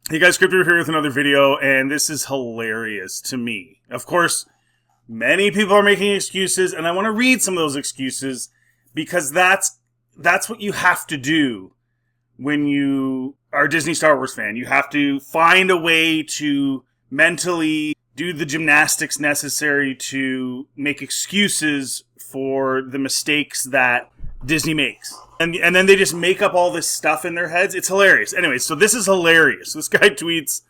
Hey guys, Crypto here with another video, and this is hilarious to me. Of course, many people are making excuses, and I want to read some of those excuses because that's what you have to do when you are a Disney Star Wars fan. You have to find a way to mentally do the gymnastics necessary to make excuses for the mistakes that Disney makes. And then they just make up all this stuff in their heads. It's hilarious. Anyway, so this is hilarious. This guy tweets,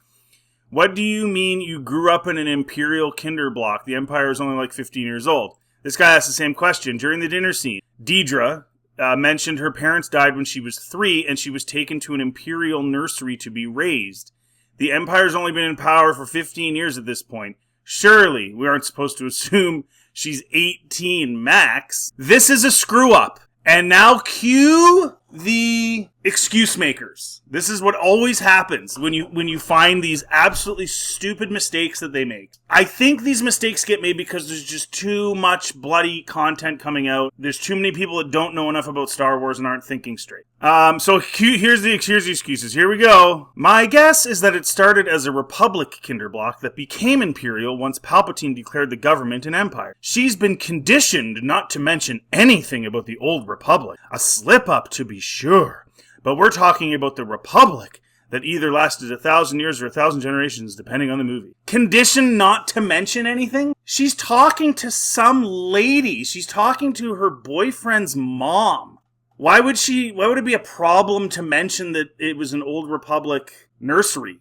"What do you mean you grew up in an Imperial Kinderblock? The Empire is only like 15 years old." This guy asked the same question during the dinner scene. Deidre mentioned her parents died when she was 3 and she was taken to an Imperial nursery to be raised. The Empire's only been in power for 15 years at this point. Surely we aren't supposed to assume she's 18 max. This is a screw up. And now cue the excuse makers. This is what always happens when you find these absolutely stupid mistakes that they make. I think these mistakes get made because there's just too much bloody content coming out. There's too many people that don't know enough about Star Wars and aren't thinking straight. So here's the excuses. Here we go. My guess is that it started as a Republic Kinderblock that became Imperial once Palpatine declared the government an empire. She's been conditioned not to mention anything about the old Republic. A slip-up to be sure. But we're talking about the Republic that either lasted 1,000 years or 1,000 generations, depending on the movie. Conditioned not to mention anything? She's talking to some lady. She's talking to her boyfriend's mom. Why would it be a problem to mention that it was an old Republic nursery?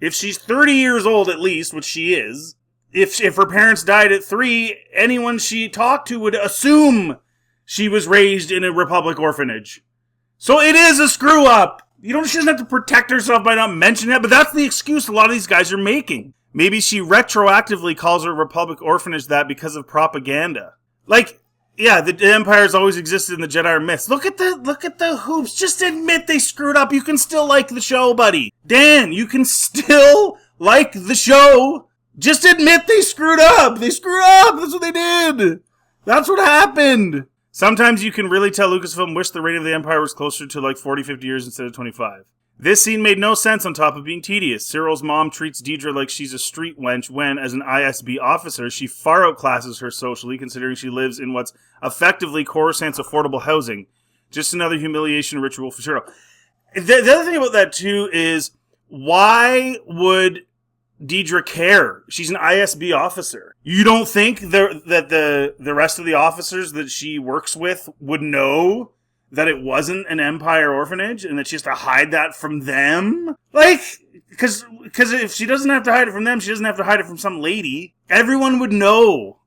If she's 30 years old at least, which she is, if her parents died at 3, anyone she talked to would assume she was raised in a Republic orphanage. So it is a screw up. She doesn't have to protect herself by not mentioning it, but that's the excuse a lot of these guys are making. Maybe she retroactively calls her Republic orphanage that because of propaganda. Like, yeah, the Empire's always existed in the Jedi myths. Look at the hoops. Just admit they screwed up. You can still like the show, buddy. Dan, you can still like the show. Just admit they screwed up. They screwed up. That's what they did. That's what happened. Sometimes you can really tell Lucasfilm wished the reign of the Empire was closer to like 40, 50 years instead of 25. This scene made no sense on top of being tedious. Cyril's mom treats Deidre like she's a street wench when, as an ISB officer, she far outclasses her socially, considering she lives in what's effectively Coruscant's affordable housing. Just another humiliation ritual for Cyril. The other thing about that, too, is why would Deidre care? She's an ISB officer. You don't think that the rest of the officers that she works with would know that it wasn't an Empire orphanage and that she has to hide that from them? Like, because if she doesn't have to hide it from them, she doesn't have to hide it from some lady. Everyone would know.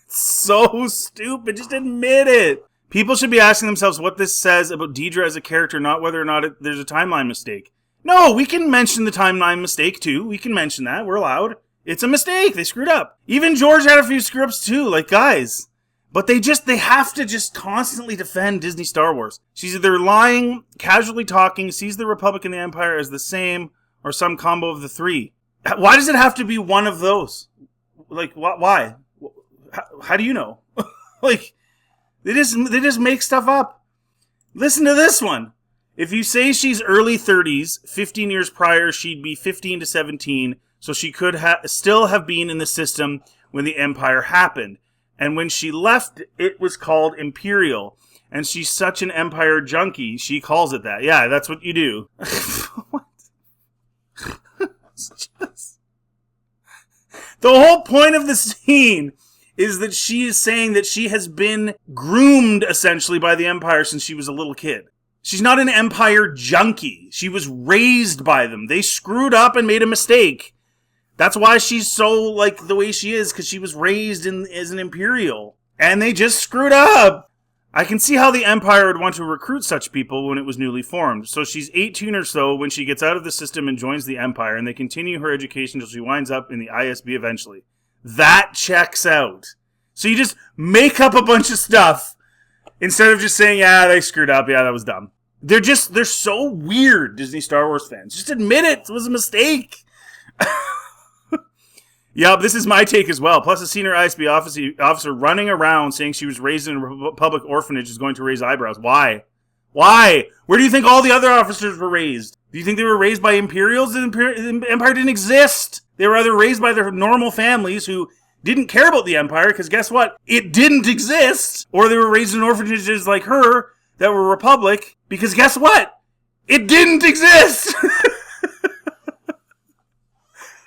So stupid. Just admit it. People should be asking themselves what this says about Deidre as a character, not whether or not there's a timeline mistake. No, we can mention the timeline mistake too. We can mention that. We're allowed. It's a mistake. They screwed up. Even George had a few screw-ups too, like guys. But they have to just constantly defend Disney Star Wars. She's either lying, casually talking, sees the Republic and the Empire as the same, or some combo of the three. Why does it have to be one of those? Like, why? How do you know? Like, they just make stuff up. Listen to this one. If you say she's early 30s, 15 years prior, she'd be 15 to 17, so she could still have been in the system when the Empire happened. And when she left, it was called Imperial. And she's such an Empire junkie, she calls it that. Yeah, that's what you do. What? The whole point of the scene is that she is saying that she has been groomed, essentially, by the Empire since she was a little kid. She's not an Empire junkie. She was raised by them. They screwed up and made a mistake. That's why she's so like the way she is, because she was raised as an Imperial. And they just screwed up. I can see how the Empire would want to recruit such people when it was newly formed. So she's 18 or so when she gets out of the system and joins the Empire, and they continue her education until she winds up in the ISB eventually. That checks out. So you just make up a bunch of stuff instead of just saying, yeah, they screwed up. Yeah, that was dumb. They're so weird, Disney Star Wars fans. Just admit it. It was a mistake. Yep, this is my take as well. Plus, a senior ISB officer running around saying she was raised in a public orphanage is going to raise eyebrows. Why? Why? Where do you think all the other officers were raised? Do you think they were raised by Imperials? The Empire didn't exist. They were either raised by their normal families who didn't care about the Empire, because guess what? It didn't exist. Or they were raised in orphanages like her that were Republic, because guess what? It didn't exist.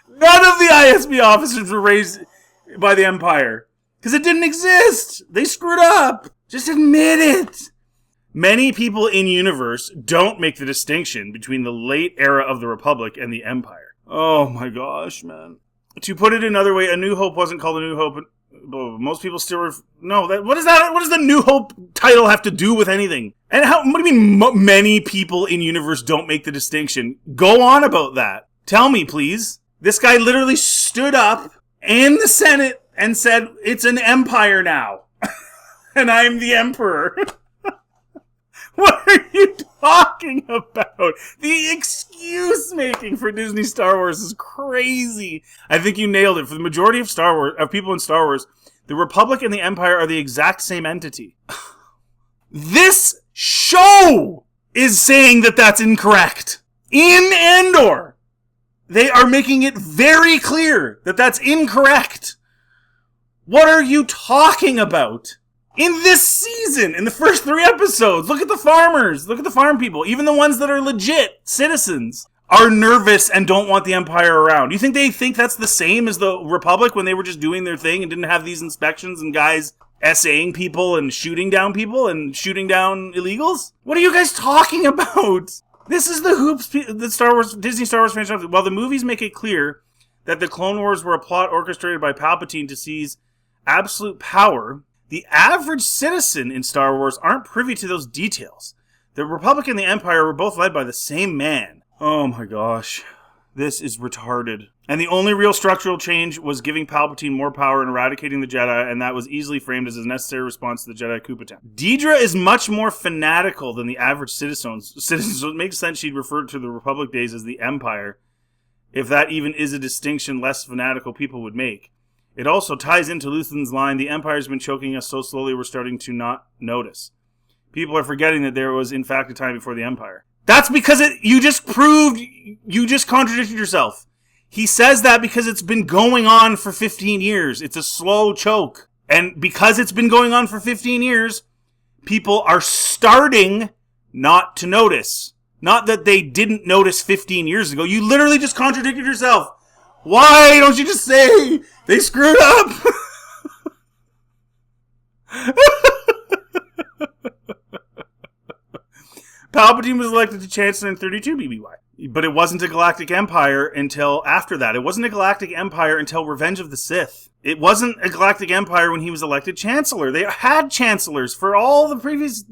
None of the ISB officers were raised by the Empire, because it didn't exist. They screwed up. Just admit it. Many people in universe don't make the distinction between the late era of the Republic and the Empire. Oh my gosh, man. To put it another way, A New Hope wasn't called A New Hope. Most people still what is that? What does the New Hope title have to do with anything? And what do you mean many people in universe don't make the distinction? Go on about that. Tell me, please. This guy literally stood up in the Senate and said, it's an empire now. And I'm the emperor. What are you talking about? The excuse making for Disney Star Wars is crazy. I think you nailed it. For the majority of people in Star Wars, the Republic and the Empire are the exact same entity. This show is saying that that's incorrect. In Andor, they are making it very clear that that's incorrect. What are you talking about? In this season, in the first 3 episodes, look at the farmers, look at the farm people, even the ones that are legit citizens are nervous and don't want the Empire around. Do you think they think that's the same as the Republic when they were just doing their thing and didn't have these inspections and guys essaying people and shooting down people and shooting down illegals? What are you guys talking about? This is the hoops the Disney Star Wars franchise. While the movies make it clear that the Clone Wars were a plot orchestrated by Palpatine to seize absolute power, the average citizen in Star Wars aren't privy to those details. The Republic and the Empire were both led by the same man. Oh my gosh. This is retarded. And the only real structural change was giving Palpatine more power and eradicating the Jedi, and that was easily framed as a necessary response to the Jedi coup attempt. Dedra is much more fanatical than the average citizen, so it makes sense she'd refer to the Republic days as the Empire, if that even is a distinction less fanatical people would make. It also ties into Luthen's line, the Empire's been choking us so slowly we're starting to not notice. People are forgetting that there was in fact a time before the Empire. That's because you just contradicted yourself. He says that because it's been going on for 15 years. It's a slow choke. And because it's been going on for 15 years, people are starting not to notice. Not that they didn't notice 15 years ago. You literally just contradicted yourself. Why don't you just say they screwed up? Palpatine was elected to Chancellor in 32 BBY. But it wasn't a Galactic Empire until after that. It wasn't a Galactic Empire until Revenge of the Sith. It wasn't a Galactic Empire when he was elected Chancellor. They had Chancellors for all the previous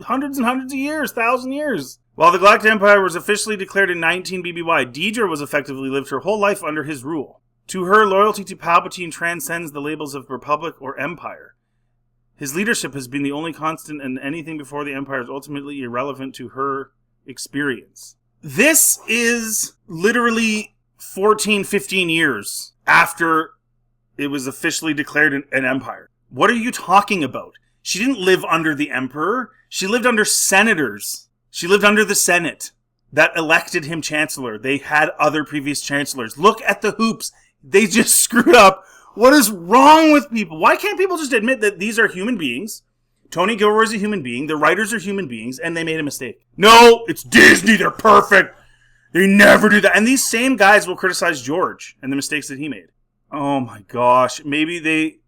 hundreds and hundreds of years, 1,000 years. While the Galactic Empire was officially declared in 19 BBY, Dedra was effectively lived her whole life under his rule. To her, loyalty to Palpatine transcends the labels of Republic or Empire. His leadership has been the only constant, and anything before the Empire is ultimately irrelevant to her experience. This is literally 14, 15 years after it was officially declared an empire. What are you talking about? She didn't live under the Emperor. She lived under senators. She lived under the Senate that elected him Chancellor. They had other previous Chancellors. Look at the hoops. They just screwed up. What is wrong with people? Why can't people just admit that these are human beings? Tony Gilroy's a human being. The writers are human beings, and they made a mistake. No, it's Disney. They're perfect. They never do that. And these same guys will criticize George and the mistakes that he made. Oh my gosh. Maybe they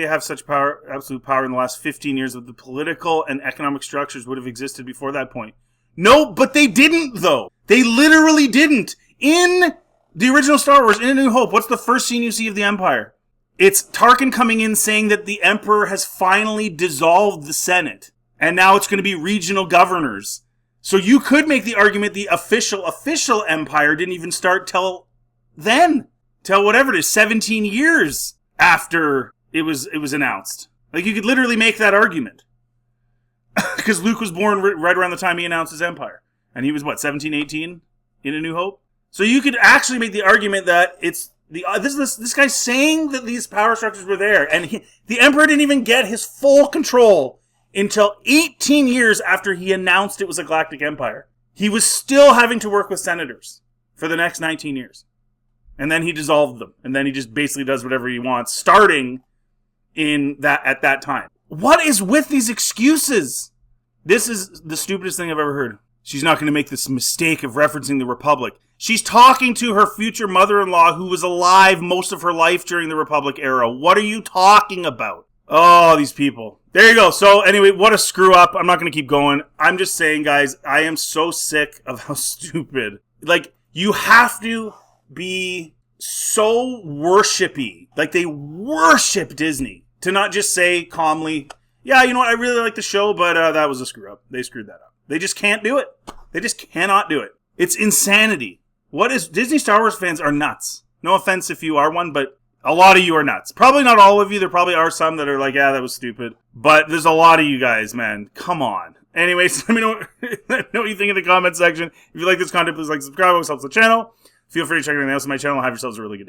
have such power, absolute power in the last 15 years that the political and economic structures would have existed before that point. No, but they didn't, though. They literally didn't. In the original Star Wars, in A New Hope, what's the first scene you see of the Empire? It's Tarkin coming in saying that the Emperor has finally dissolved the Senate, and now it's going to be regional governors. So you could make the argument the official Empire didn't even start till then. Till whatever it is, 17 years after it was announced. Like, you could literally make that argument. Because Luke was born right around the time he announced his empire. And he was, 17, 18 in A New Hope? So you could actually make the argument that it's this guy's saying that these power structures were there. And the Emperor didn't even get his full control until 18 years after he announced it was a Galactic Empire. He was still having to work with senators for the next 19 years. And then he dissolved them. And then he just basically does whatever he wants, starting at that time. What is with these excuses? This is the stupidest thing I've ever heard. She's not going to make this mistake of referencing the Republic. She's talking to her future mother-in-law who was alive most of her life during the Republic era. What are you talking about? Oh, these people. There you go. So anyway, what a screw up. I'm not going to keep going. I'm just saying, guys, I am so sick of how stupid. Like, you have to be so worshipy. Like, they worship Disney. To not just say calmly, yeah, you know what, I really like the show, but that was a screw up. They screwed that up. They just can't do it. They just cannot do it. It's insanity. Disney Star Wars fans are nuts. No offense if you are one, but a lot of you are nuts. Probably not all of you. There probably are some that are like, yeah, that was stupid. But there's a lot of you guys, man. Come on. Anyways, let me know what you think in the comment section. If you like this content, please like, subscribe. It helps the channel. Feel free to check anything else on my channel. Have yourselves a really good day.